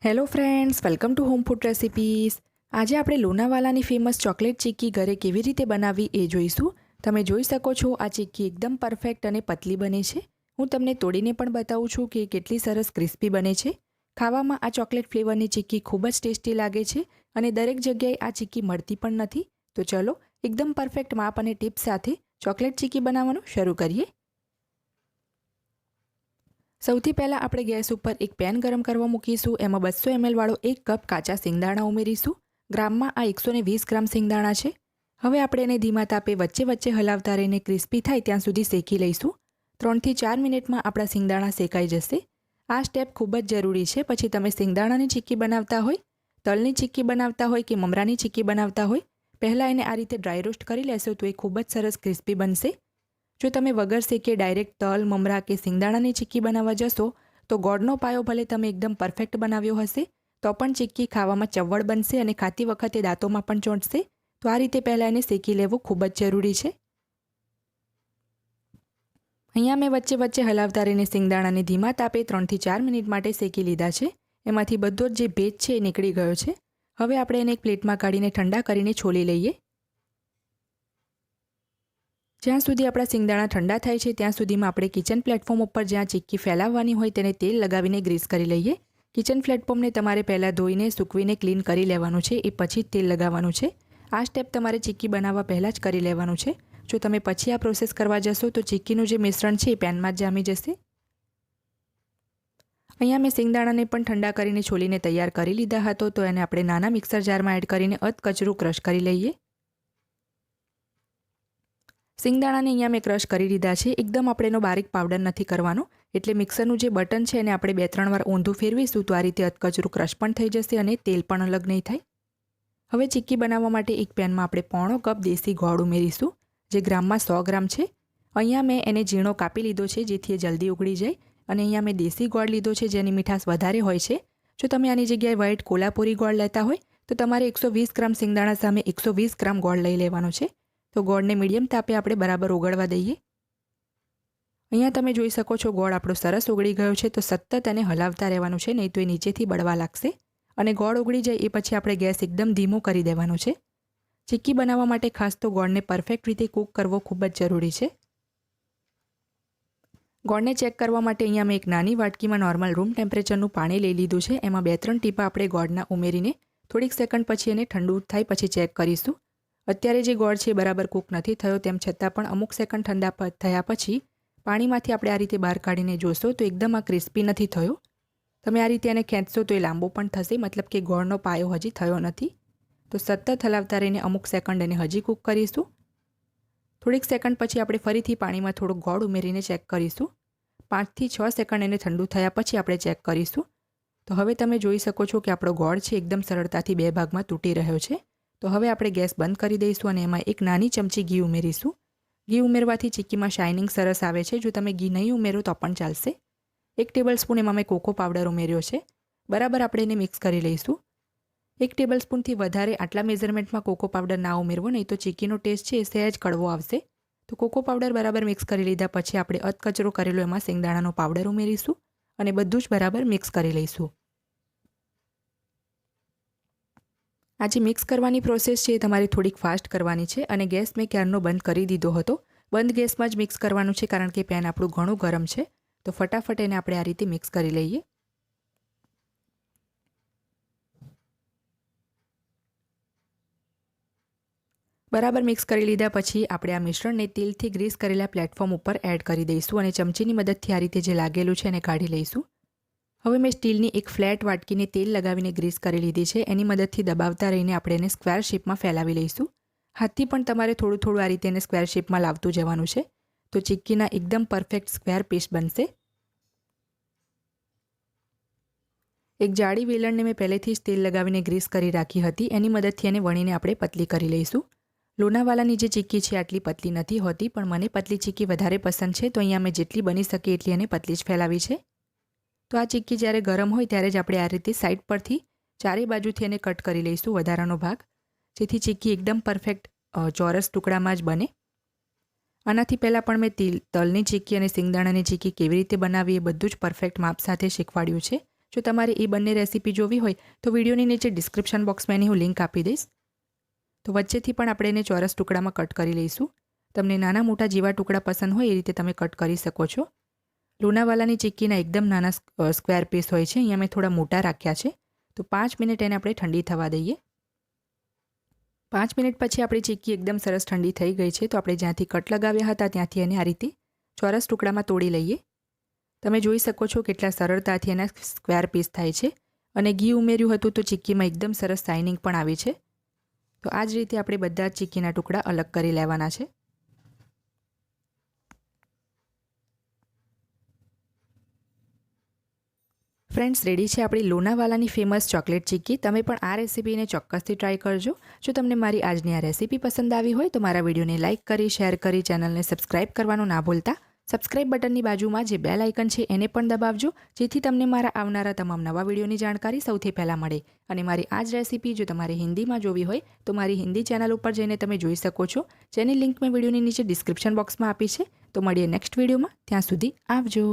Hello friends, welcome to home food recipes. આજે આપણે લોનાવાલાની famous chocolate chikki ઘરે કેવી રીતે બનાવવી એ જોઈશું. તમે જોઈ શકો છો આ ચિક્કી એકદમ પરફેક્ટ અને પતલી બને છે. હું તમને તોડીને પણ બતાવું છું કે કેટલી સરસ ક્રિસ્પી બને છે. ખાવામાં આ ચોકલેટ ફ્લેવરની ચિક્કી ખૂબ જ ટેસ્ટી લાગે છે અને દરેક જગ્યાએ આ ચિક્કી મળતી પણ નથી. તો ચલો એકદમ પરફેક્ટ માપ અને ટિપ્સ સાથે ચોકલેટ ચિક્કી બનાવવાનું શરૂ કરીએ. સૌથી પહેલાં આપણે ગેસ ઉપર એક પેન ગરમ કરવા મૂકીશું. એમાં 200 ml વાળો 1 કપ કાચા સિંગદાણા ઉમેરીશું. ગ્રામમાં આ 120 ગ્રામ સિંગદાણા છે. હવે આપણે એને ધીમા તાપે વચ્ચે વચ્ચે હલાવતા રહીને ક્રિસ્પી થાય ત્યાં સુધી શેકી લઈશું. 3 થી 4 મિનિટમાં આપણા સિંગદાણા શેકાઈ જશે. આ સ્ટેપ ખૂબ જ જરૂરી છે. પછી તમે સિંગદાણાની ચિક્કી બનાવતા હોય, તલની ચિક્કી બનાવતા હોય કે મમરાની ચિક્કી બનાવતા હોય, પહેલાં એને આ રીતે ડ્રાય રોસ્ટ કરી લેશો તો એ ખૂબ જ સરસ ક્રિસ્પી બનશે. જો તમે વગર શેકે ડાયરેક્ટ તલ, મમરા કે સિંગદાણાની ચિક્કી બનાવવા જશો તો ગોળનો પાયો ભલે તમે એકદમ પરફેક્ટ બનાવ્યો હશે તો પણ ચિક્કી ખાવામાં ચવડ બનશે અને ખાતી વખતે દાંતોમાં પણ ચોંટશે. તો આ રીતે પહેલાં એને શેકી લેવું ખૂબ જ જરૂરી છે. અહીંયા મેં વચ્ચે વચ્ચે હલાવતા રહીને સિંગદાણાને ધીમા તાપે 3 થી 4 મિનિટ માટે શેકી લીધા છે. એમાંથી બધો જ જે ભેજ છે એ નીકળી ગયો છે. હવે આપણે એને એક પ્લેટમાં કાઢીને ઠંડા કરીને છોલી લઈએ. જ્યાં સુધી આપણા સિંગદાણા ઠંડા થાય છે ત્યાં સુધીમાં આપણે કિચન પ્લેટફોર્મ ઉપર જ્યાં ચિક્કી ફેલાવવાની હોય તેને તેલ લગાવીને ગ્રીસ કરી લઈએ. કિચન પ્લેટફોર્મને તમારે પહેલાં ધોઈને સૂકવીને ક્લીન કરી લેવાનું છે, એ પછી જ તેલ લગાવવાનું છે. આ સ્ટેપ તમારે ચિક્કી બનાવવા પહેલાં જ કરી લેવાનું છે. જો તમે પછી આ પ્રોસેસ કરવા જશો તો ચિક્કીનું જે મિશ્રણ છે એ પેનમાં જ જામી જશે. અહીંયા મેં સિંગદાણાને પણ ઠંડા કરીને છોલીને તૈયાર કરી લીધા હતો, તો એને આપણે નાના મિક્સર જારમાં એડ કરીને અધકચરું ક્રશ કરી લઈએ. સિંગદાણાને અહીંયા મેં ક્રશ કરી લીધા છે. એકદમ આપણે એનો બારીક પાવડર નથી કરવાનો, એટલે મિક્સરનું જે બટન છે એને આપણે 2-3 વાર ઊંધું ફેરવીશું તો આ રીતે અધકચરું ક્રશ પણ થઈ જશે અને તેલ પણ અલગ નહીં થાય. હવે ચિક્કી બનાવવા માટે એક પેનમાં આપણે 1/4 કપ દેશી ગોળ ઉમેરીશું, જે ગ્રામમાં 100 ગ્રામ છે. અહીંયા મેં એને ઝીણો કાપી લીધો છે જેથી એ જલ્દી ઉગળી જાય. અને અહીંયા મેં દેશી ગોળ લીધો છે જેની મીઠાશ વધારે હોય છે. જો તમે આની જગ્યાએ વ્હાઈટ કોલ્હાપુરી ગોળ લેતા હોય તો તમારે 120 ગ્રામ સિંગદાણા સામે 120 ગ્રામ ગોળ લઈ લેવાનો છે. તો ગોળને મીડિયમ તાપે આપણે બરાબર ઓગળવા દઈએ. અહીંયા તમે જોઈ શકો છો ગોળ આપણો સરસ ઓગળી ગયો છે. તો સતત એને હલાવતા રહેવાનું છે, નહીં તો એ નીચેથી બળવા લાગશે. અને ગોળ ઓગળી જાય એ પછી આપણે ગેસ એકદમ ધીમો કરી દેવાનો છે. ચિક્કી બનાવવા માટે ખાસ તો ગોળને પરફેક્ટ રીતે કૂક કરવો ખૂબ જ જરૂરી છે. ગોળને ચેક કરવા માટે અહીંયા મેં એક નાની વાટકીમાં નોર્મલ રૂમ ટેમ્પરેચરનું પાણી લઈ લીધું છે. એમાં 2-3 ટીપા આપણે ગોળના ઉમેરીને થોડીક સેકન્ડ પછી એને ઠંડુ થાય પછી ચેક કરીશું. અત્યારે જે ગોળ છે બરાબર કૂક નથી થયો, તેમ છતાં પણ અમુક સેકન્ડ ઠંડા થયા પછી પાણીમાંથી આપણે આ રીતે બહાર કાઢીને જોશો તો એકદમ આ ક્રિસ્પી નથી થયો. તમે આ રીતે એને ખેંચશો તો એ લાંબો પણ થશે, મતલબ કે ગોળનો પાયો હજી થયો નથી. તો સતત હલાવતા રહીને અમુક સેકન્ડ એને હજી કૂક કરીશું. થોડીક સેકન્ડ પછી આપણે ફરીથી પાણીમાં થોડો ગોળ ઉમેરીને ચેક કરીશું. 5 થી 6 સેકન્ડ એને ઠંડુ થયા પછી આપણે ચેક કરીશું. તો હવે તમે જોઈ શકો છો કે આપણો ગોળ છે એકદમ સરળતાથી 2 ભાગમાં તૂટી રહ્યો છે. તો હવે આપણે ગેસ બંધ કરી દઈશું અને એમાં એક નાની ચમચી ઘી ઉમેરીશું. ઘી ઉમેરવાથી ચિક્કીમાં શાઇનિંગ સરસ આવે છે. જો તમે ઘી નહીં ઉમેરો તો પણ ચાલશે. 1 ટેબલસ્પૂન એમાં મેં કોકો પાવડર ઉમેર્યો છે. બરાબર આપણે એને મિક્સ કરી લઈશું. 1 ટેબલસ્પૂનથી વધારે આટલા મેઝરમેન્ટમાં કોકો પાવડર ના ઉમેરવો, નહીં તો ચિક્કીનો ટેસ્ટ છે એ સહેજ કડવો આવશે. તો કોકો પાવડર બરાબર મિક્સ કરી લીધા પછી આપણે અધકચરો કરેલો એમાં સિંગદાણાનો પાવડર ઉમેરીશું અને બધું જ બરાબર મિક્સ કરી લઈશું. આ જે મિક્સ કરવાની પ્રોસેસ છે એ તમારે થોડીક ફાસ્ટ કરવાની છે અને ગેસ મેં ક્યારનો બંધ કરી દીધો હતો. બંધ ગેસમાં જ મિક્સ કરવાનું છે કારણ કે પેન આપણું ઘણું ગરમ છે. તો ફટાફટ એને આપણે આ રીતે મિક્સ કરી લઈએ. બરાબર મિક્સ કરી લીધા પછી આપણે આ મિશ્રણને તેલથી ગ્રીસ કરેલા પ્લેટફોર્મ ઉપર એડ કરી દઈશું અને ચમચીની મદદથી આ રીતે જે લાગેલું છે એને કાઢી લઈશું. હવે મેં સ્ટીલની એક ફ્લેટ વાટકીને તેલ લગાવીને ગ્રીસ કરી લીધી છે. એની મદદથી દબાવતા રહીને આપણે એને સ્ક્વેર શેપમાં ફેલાવી લઈશું. હાથથી પણ તમારે થોડું થોડું આ રીતે એને સ્ક્વેર શેપમાં લાવતું જવાનું છે. તો ચિક્કીના એકદમ પરફેક્ટ સ્ક્વેર પીસ બનશે. એક જાડી વેલણને મેં પહેલેથી જ તેલ લગાવીને ગ્રીસ કરી રાખી હતી. એની મદદથી એને વણીને આપણે પતલી કરી લઈશું. લોનાવાલાની જે ચિક્કી છે આટલી પતલી નથી હોતી, પણ મને પતલી ચિક્કી વધારે પસંદ છે, તો અહીંયા મેં જેટલી બની શકે એટલી એને પતલી જ ફેલાવી છે. તો આ ચિક્કી જ્યારે ગરમ હોય ત્યારે જ આપણે આ રીતે સાઈડ પરથી ચારે બાજુથી એને કટ કરી લઈશું વધારાનો ભાગ, જેથી ચિક્કી એકદમ પરફેક્ટ ચોરસ ટુકડામાં જ બને. આનાથી પહેલાં પણ મેં તલની ચિક્કી અને સિંગદાણાની ચિક્કી કેવી રીતે બનાવી એ બધું જ પરફેક્ટ માપ સાથે શીખવાડ્યું છે. જો તમારે એ બંને રેસીપી જોવી હોય તો વિડીયોની નીચે ડિસ્ક્રિપ્શન બોક્સમાં એની હું લિંક આપી દઈશ. તો વચ્ચેથી પણ આપણે એને ચોરસ ટુકડામાં કટ કરી લઈશું. તમને નાના મોટા જેવા ટુકડા પસંદ હોય એ રીતે તમે કટ કરી શકો છો. લોનાવાલાની ચિક્કીના એકદમ નાના સ્ક્વેર પીસ હોય છે. અહીંયા મેં થોડા મોટા રાખ્યા છે. તો 5 મિનિટ એને આપણે ઠંડી થવા દઈએ. 5 મિનિટ પછી આપણી ચિક્કી એકદમ સરસ ઠંડી થઈ ગઈ છે. તો આપણે જ્યાંથી કટ લગાવ્યા હતા ત્યાંથી એને આ રીતે ચોરસ ટુકડામાં તોડી લઈએ. તમે જોઈ શકો છો કેટલા સરળતાથી એના સ્ક્વેર પીસ થાય છે. અને ઘી ઉમેર્યું હતું તો ચિક્કીમાં એકદમ સરસ શાઇનિંગ પણ આવી છે. તો આ જ રીતે આપણે બધા જ ચિક્કીના ટુકડા અલગ કરી લેવાના છે. ફ્રેન્ડ્સ, રેડી છે આપણી લોનાવાલાની ફેમસ ચોકલેટ ચિક્કી. તમે પણ આ રેસીપીને ચોક્કસથી ટ્રાય કરજો. જો તમને મારી આજની આ રેસીપી પસંદ આવી હોય તો મારા વિડીયોને લાઇક કરી, શેર કરી, ચેનલને સબસ્ક્રાઇબ કરવાનું ના ભૂલતા. સબસ્ક્રાઇબ બટનની બાજુમાં જે બેલ આઇકન છે એને પણ દબાવજો, જેથી તમને મારા આવનારા તમામ નવા વિડીયોની જાણકારી સૌથી પહેલાં મળે. અને મારી આ જ રેસીપી જો તમારે હિન્દીમાં જોવી હોય તો મારી હિન્દી ચેનલ ઉપર જઈને તમે જોઈ શકો છો, જેની લિંક મેં વિડીયોની નીચે ડિસ્ક્રિપ્શન બોક્સમાં આપી છે. તો મળીએ નેક્સ્ટ વિડીયોમાં. ત્યાં સુધી આવજો.